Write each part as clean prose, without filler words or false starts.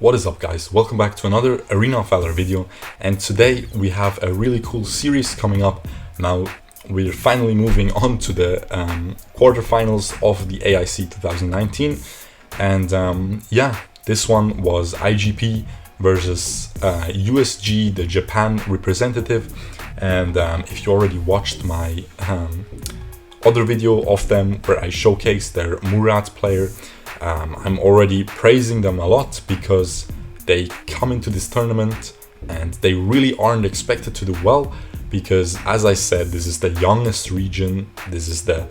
What is up, guys? Welcome back to another Arena of Valor video, and today we have a really cool series coming up. Now we're finally moving on to the quarterfinals of the AIC 2019, and yeah, this one was IGP versus USG, the Japan representative. And if you already watched my other video of them where I showcased their MURAD player, I'm already praising them a lot because they come into this tournament and they really aren't expected to do well, because as I said, this is the youngest region, this is the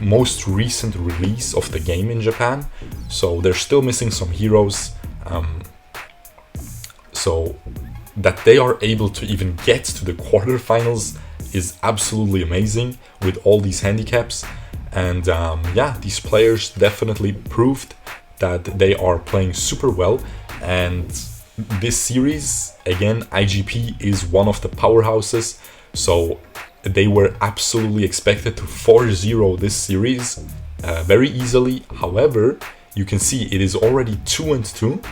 most recent release of the game in Japan, so they're still missing some heroes. So that they are able to even get to the quarterfinals is absolutely amazing with all these handicaps. And yeah, these players definitely proved that they are playing super well. And this series, again, IGP is one of the powerhouses, so they were absolutely expected to 4-0 this series very easily. However, you can see it is already 2-2,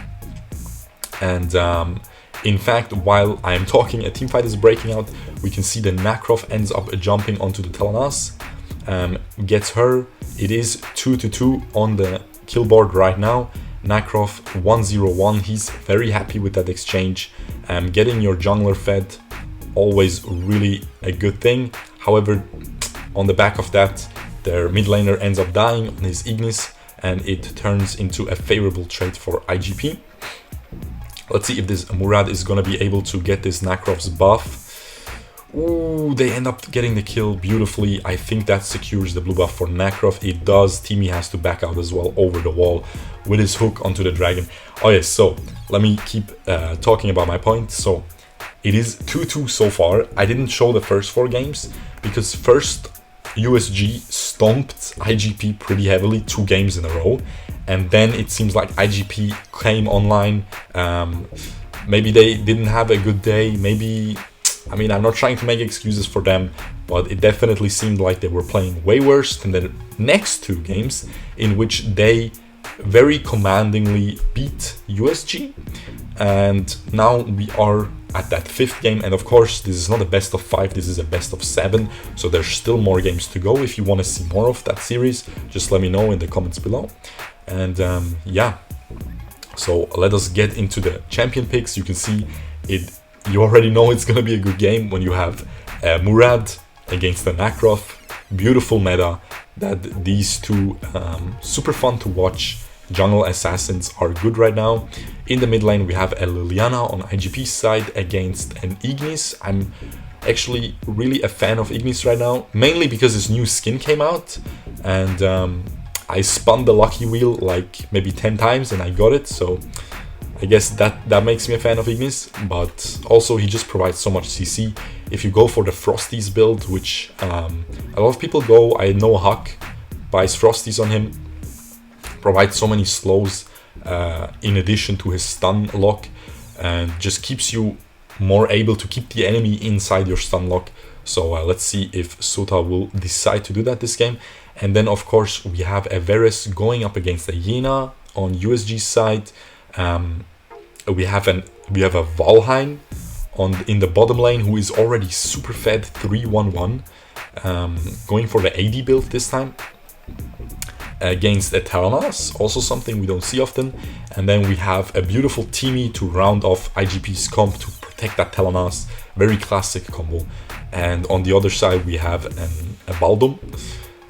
and in fact, while I am talking, a teamfight is breaking out. We can see the NAKROTH ends up jumping onto the Telenas, gets her. It is 2-2 on the kill board right now. NAKROTH 1-0-1. He's very happy with that exchange. Getting your jungler fed, always really a good thing. However, on the back of that, their mid laner ends up dying on his Ignis, and it turns into a favorable trade for IGP. Let's see if this MURAD is gonna be able to get this NAKROTH's buff. Ooh, they end up getting the kill beautifully. I think that secures the blue buff for NAKROTH. It does. Teamy has to back out as well over the wall with his hook onto the dragon. Oh yes, so let me keep talking about my point. So it is 2-2 so far. I didn't show the first 4 games because first USG stomped IGP pretty heavily 2 games in a row. And then it seems like IGP came online. Maybe they didn't have a good day. Maybe, I mean, I'm not trying to make excuses for them, but it definitely seemed like they were playing way worse than the next 2 games, in which they very commandingly beat USG. And now we are at that 5th game, and of course this is not a best of 5, this is a best of 7, so there's still more games to go. If you want to see more of that series, just let me know in the comments below. And yeah, so let us get into the champion picks. You can see it, you already know it's gonna be a good game when you have MURAD against the NAKROTH. Beautiful meta that these two, super fun to watch jungle assassins are good right now. In the mid lane we have a Liliana on IGP's side against an Ignis. I'm actually really a fan of Ignis right now, mainly because his new skin came out, and I spun the lucky wheel like maybe 10 times and I got it, so I guess that makes me a fan of Ignis. But also he just provides so much CC. If you go for the Frosties build, which a lot of people go, I know Huck buys Frosties on him, provides so many slows in addition to his stun lock, and just keeps you more able to keep the enemy inside your stun lock. So let's see if Sota will decide to do that this game. And then of course we have a Varus going up against a Yena on USG's side. We have a Valheim in the bottom lane, who is already super fed 3-1-1, going for the AD build this time against a Telenas, also something we don't see often. And then we have a beautiful Teamy to round off IGP's comp to protect that Telenas, very classic combo. And on the other side we have a Baldum,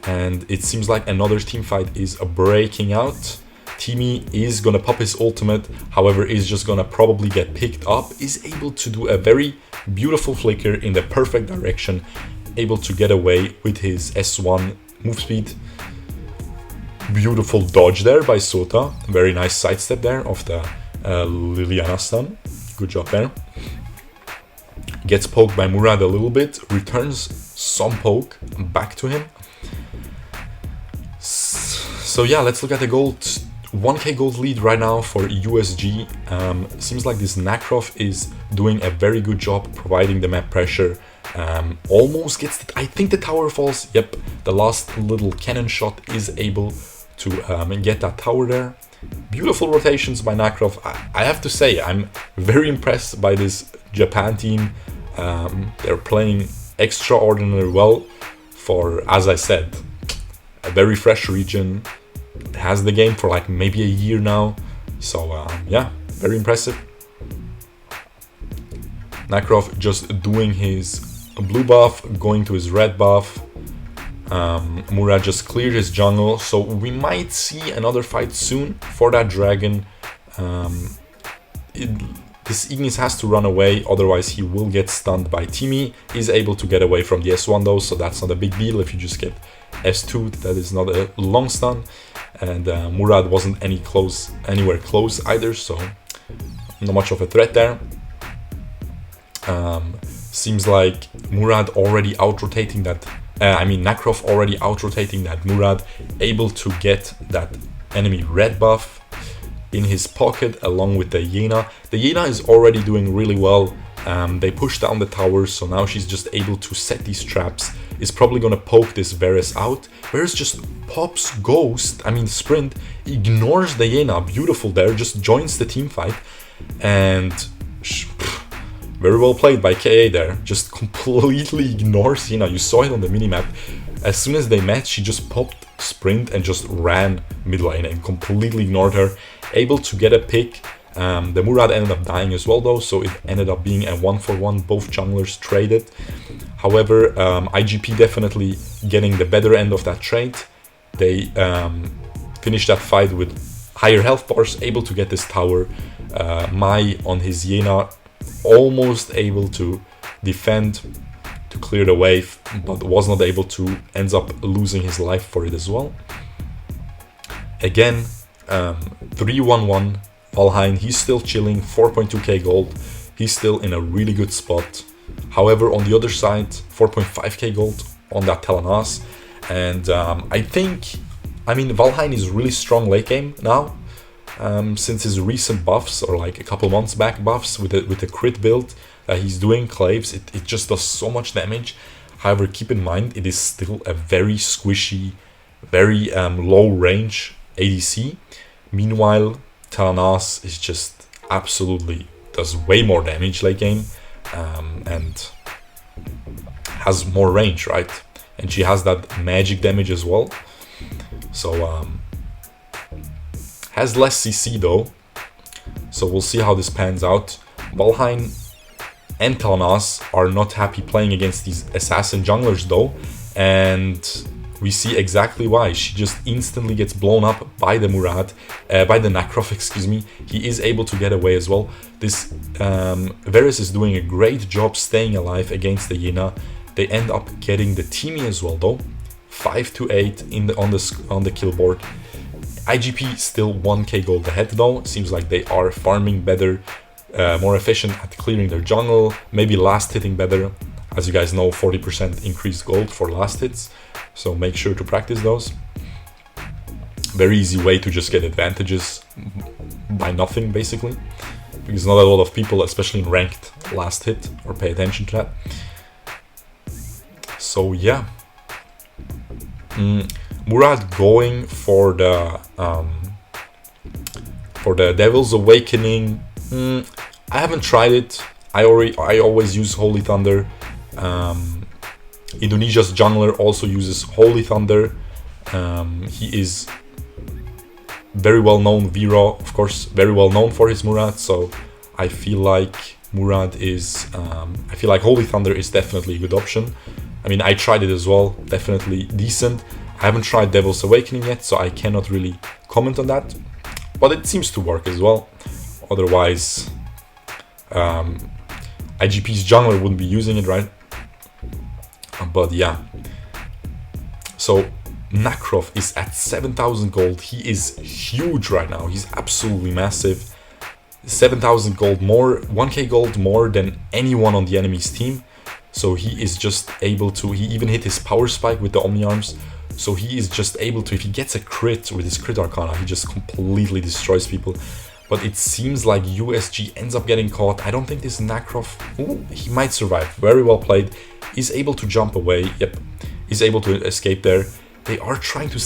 and it seems like another team fight is breaking out. Teamy is gonna pop his ultimate, however is just gonna probably get picked up, is able to do a very beautiful flicker in the perfect direction, able to get away with his S1 move speed. Beautiful dodge there by Sota, very nice sidestep there of the Liliana stun, good job there. Gets poked by MURAD a little bit, returns some poke back to him. So yeah, let's look at the gold. 1k gold lead right now for USG. Seems like this NAKROTH is doing a very good job providing the map pressure. Almost gets I think the tower falls. Yep, the last little cannon shot is able to get that tower there. Beautiful rotations by NAKROTH. I have to say, I'm very impressed by this Japan team. They're playing extraordinarily well for, as I said, a very fresh region. Has the game for like maybe a year now. So yeah, very impressive. NAKROTH just doing his blue buff, going to his red buff. MURAD just cleared his jungle, so we might see another fight soon for that dragon. This Ignis has to run away, otherwise he will get stunned by Timmy. He's able to get away from the S1 though, so that's not a big deal. If you just get S2, that is not a long stun. And MURAD wasn't anywhere close either, so not much of a threat there. Seems like MURAD already out-rotating that, NAKROTH already out-rotating that MURAD, able to get that enemy red buff in his pocket along with the Yena. The Yena is already doing really well. They push down the towers, so now she's just able to set these traps. Is probably gonna poke this Varus out. Varus just pops Ghost, Sprint, ignores the Yena, beautiful there, just joins the team fight, and very well played by KA there, just completely ignores Yena. You saw it on the minimap. As soon as they met, she just popped Sprint and just ran mid lane and completely ignored her. Able to get a pick. The MURAD ended up dying as well though, so it ended up being a 1-for-1, both junglers traded. However, IGP definitely getting the better end of that trade. They finished that fight with higher health bars, able to get this tower. Mai on his Yena, almost able to defend, to clear the wave, but was not able to, ends up losing his life for it as well. Again, 3-1-1, Valheim, he's still chilling, 4.2k gold, he's still in a really good spot. However, on the other side, 4.5k gold on that Telenas, and I think, Valheim is really strong late game now, since his recent buffs, or like a couple months back buffs with the crit build that he's doing, Claves, it just does so much damage. However, keep in mind, it is still a very squishy, very low range ADC. Meanwhile, Telenas is just absolutely does way more damage late game, and has more range, right? And she has that magic damage as well. So has less CC though. So we'll see how this pans out. Valheim and Telenas are not happy playing against these assassin junglers though, and we see exactly why. She just instantly gets blown up by the MURAD, by the NAKROTH, excuse me. He is able to get away as well. This Varus is doing a great job staying alive against the Yena. They end up getting the Timmy as well though. 5-8 on the kill board. IGP still 1k gold ahead though. Seems like they are farming better, more efficient at clearing their jungle, maybe last hitting better. As you guys know, 40% increased gold for last hits, so make sure to practice those. Very easy way to just get advantages by nothing basically, because not a lot of people, especially in ranked, last hit or pay attention to that. So yeah, MURAD going for the Devil's Awakening. I haven't tried it. I always use Holy Thunder. Indonesia's jungler also uses Holy Thunder. He is very well known, Vero, of course, very well known for his MURAD. So I feel like MURAD is, I feel like Holy Thunder is definitely a good option. I tried it as well, definitely decent. I haven't tried Devil's Awakening yet, so I cannot really comment on that, but it seems to work as well. Otherwise, IGP's jungler wouldn't be using it, right? But yeah. So NAKROTH is at 7,000 gold. He is huge right now. He's absolutely massive. 7,000 gold more, 1k gold more than anyone on the enemy's team. So he is just able to, he even hit his power spike with the Omni Arms. So he is just able to, if he gets a crit with his crit Arcana, he just completely destroys people. But it seems like USG ends up getting caught. I don't think this NAKROTH, ooh, he might survive. Very well played. He's able to jump away. Yep, he's able to escape there. They are trying to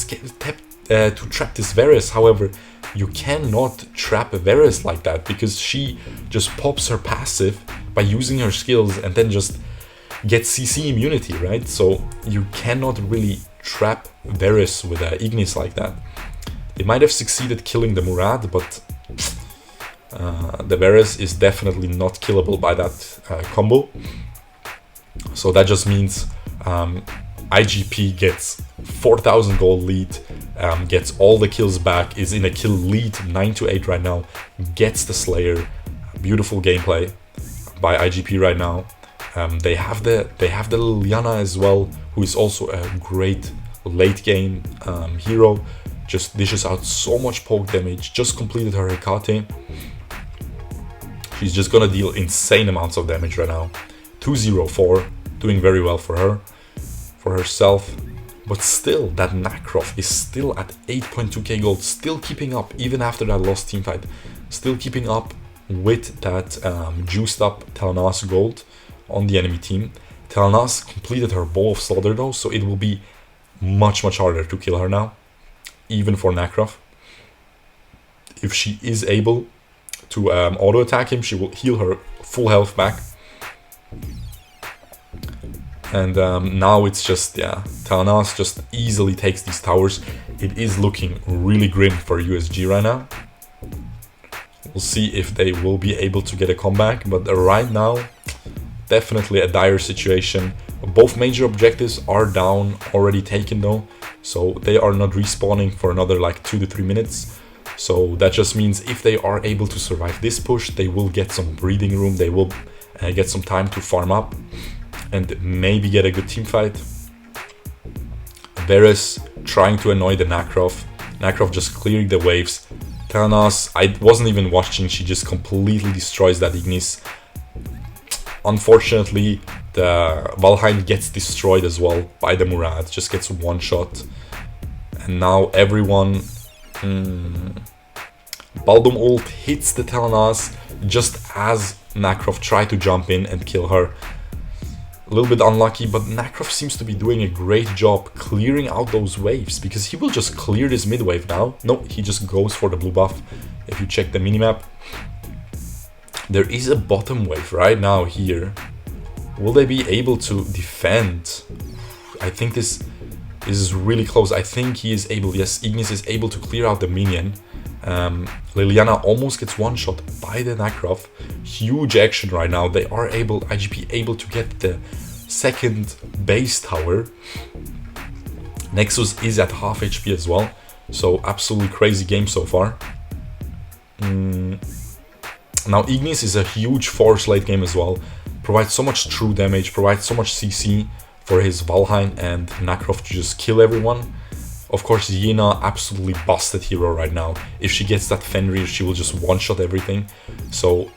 to trap this Varus. However, you cannot trap a Varus like that, because she just pops her passive by using her skills and then just gets CC immunity, right? So you cannot really trap Varus with Ignis like that. They might have succeeded killing the Murad, but the Varus is definitely not killable by that combo. So that just means IGP gets 4,000 gold lead, gets all the kills back, is in a kill lead 9-8 right now, gets the Slayer. Beautiful gameplay by IGP right now. They have the Liliana as well, who is also a great late game hero. Just dishes out so much poke damage. Just completed her Hecate. She's just gonna deal insane amounts of damage right now. 204, doing very well for her, for herself. But still, that NAKROTH is still at 8.2k gold, still keeping up even after that lost team fight. Still keeping up with that juiced up Telenas gold on the enemy team. Telenas completed her Bow of Slaughter though, so it will be much harder to kill her now, even for NAKROTH. If she is able to auto attack him, she will heal her full health back. And now it's just, yeah, Telenas just easily takes these towers. It is looking really grim for USG right now. We'll see if they will be able to get a comeback, but right now, definitely a dire situation. Both major objectives are down, already taken though, so they are not respawning for another like 2 to 3 minutes. So that just means if they are able to survive this push, they will get some breathing room, they will get some time to farm up and maybe get a good team fight. Varus trying to annoy the NAKROTH. NAKROTH just clearing the waves. Telenas, I wasn't even watching, she just completely destroys that Ignis. Unfortunately, the Valheim gets destroyed as well by the Murad, just gets one shot. And now everyone... Baldum ult hits the Telenas just as NAKROTH tried to jump in and kill her. A little bit unlucky, but NAKROTH seems to be doing a great job clearing out those waves, because he will just clear this mid wave now. No, he just goes for the blue buff. If you check the minimap, there is a bottom wave right now here. Will they be able to defend? I think this is really close. I think he is able, yes, Ignis is able to clear out the minion. Liliana almost gets one shot by the NAKROTH. Huge action right now. They are able, IGP able to get the second base tower. Nexus is at half HP as well. So absolutely crazy game so far. Now Ignis is a huge force late game as well. Provides so much true damage, provides so much CC for his Valheim and NAKROTH to just kill everyone. Of course, Yena, absolutely busted hero right now. If she gets that Fenrir, she will just one-shot everything. So,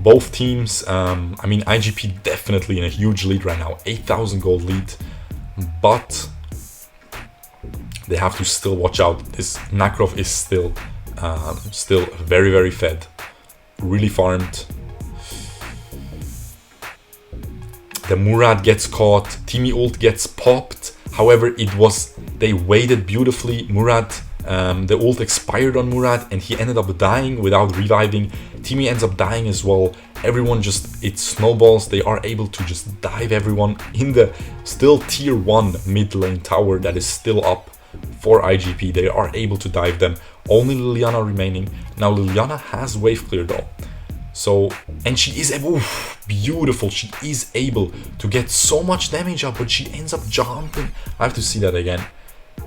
both teams, I mean, IGP definitely in a huge lead right now. 8,000 gold lead. But they have to still watch out. This NAKROTH is still very fed. Really farmed. The Murad gets caught. Timmy ult gets popped. However, they waited beautifully. Murad, the ult expired on Murad and he ended up dying without reviving. Timmy ends up dying as well. Everyone just, it snowballs. They are able to just dive everyone in the still tier 1 mid lane tower that is still up for IGP. They are able to dive them. Only Liliana remaining. Now Liliana has wave clear though. So, and she is able, beautiful, she is able to get so much damage up, but she ends up jumping. I have to see that again.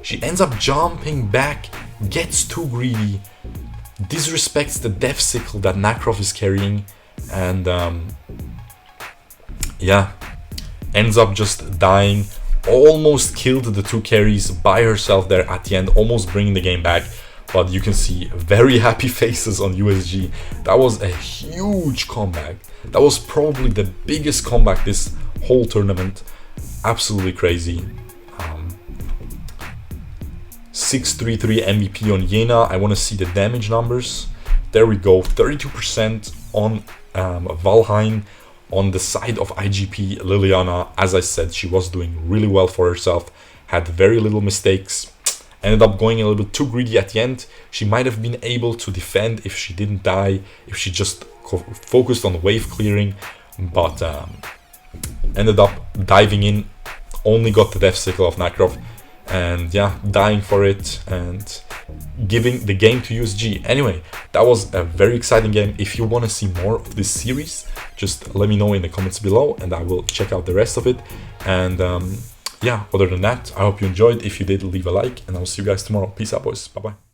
She ends up jumping back, gets too greedy, disrespects the death sickle that NAKROTH is carrying, and yeah, ends up just dying. Almost killed the 2 carries by herself there at the end, almost bringing the game back. But you can see very happy faces on USG. That was a huge comeback. That was probably the biggest comeback this whole tournament. Absolutely crazy. 633 MVP on Yena. I want to see the damage numbers. There we go. 32% on Valheim. On the side of IGP, Liliana, as I said, she was doing really well for herself. Had very little mistakes. ended up going a little bit too greedy at the end. She might have been able to defend if she didn't die, if she just focused on wave clearing, but ended up diving in, only got the death sickle of NAKROTH, and yeah, dying for it and giving the game to USG. Anyway, that was a very exciting game. If you want to see more of this series, just let me know in the comments below and I will check out the rest of it. And yeah, other than that, I hope you enjoyed. If you did, leave a like, and I'll see you guys tomorrow. Peace out, boys. Bye bye.